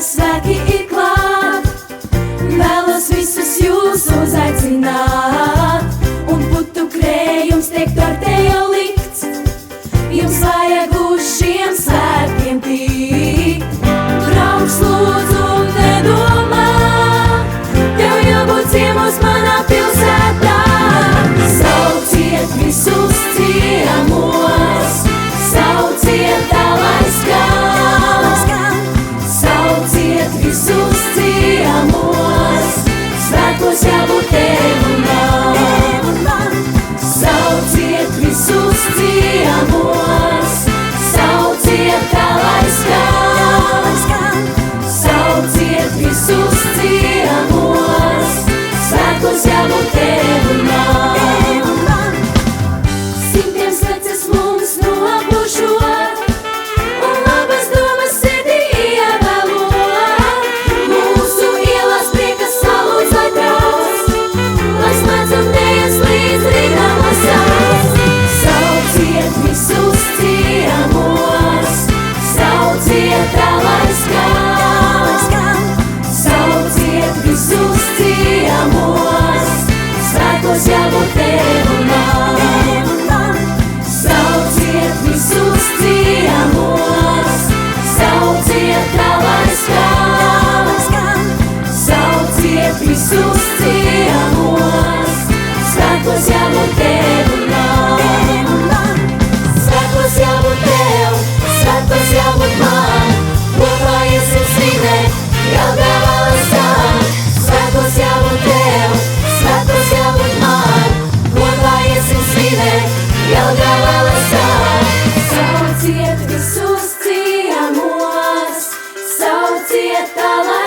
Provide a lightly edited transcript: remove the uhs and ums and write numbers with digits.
Svētki ir klāt, vēlos visus jūs uzaicināt, un putu krējums tiek tortē jau likts, jums vajag uz šiem svētkiem tikt. Draugs, lūdzu, nedomā, tev jābūt ciemos manā pilsētā. Sauciet visus ciemos, sauciet tā, lai skan. Visus ciemos, svētkos jābūt tev un man. Sauciet visus ciemos, sauciet tā, lai skan. Sauciet visus ciemos, svētkos jābūt tev un man. Simtiem sveces mums noaplušot, un labas domas sirdī ievēlo. Sauciet visus ciemos, sauciet tā, lai skan. Sauciet visus ciemos, svētkos jābūt tev un man. Sauciet visus ciemos, sauciet tā, lai skan. Sauciet visus ciemos, svētkos jābūt tev un man. Svētkos jābūt tev, svētkos jābūt man, kopā iesim svinēt, Jelgava lai skan. Svētkos jābūt tev, svētkos jābūt man, kopā iesim svinēt, Jelgava lai skan. Sauciet visus ciemos, sauciet tā, lai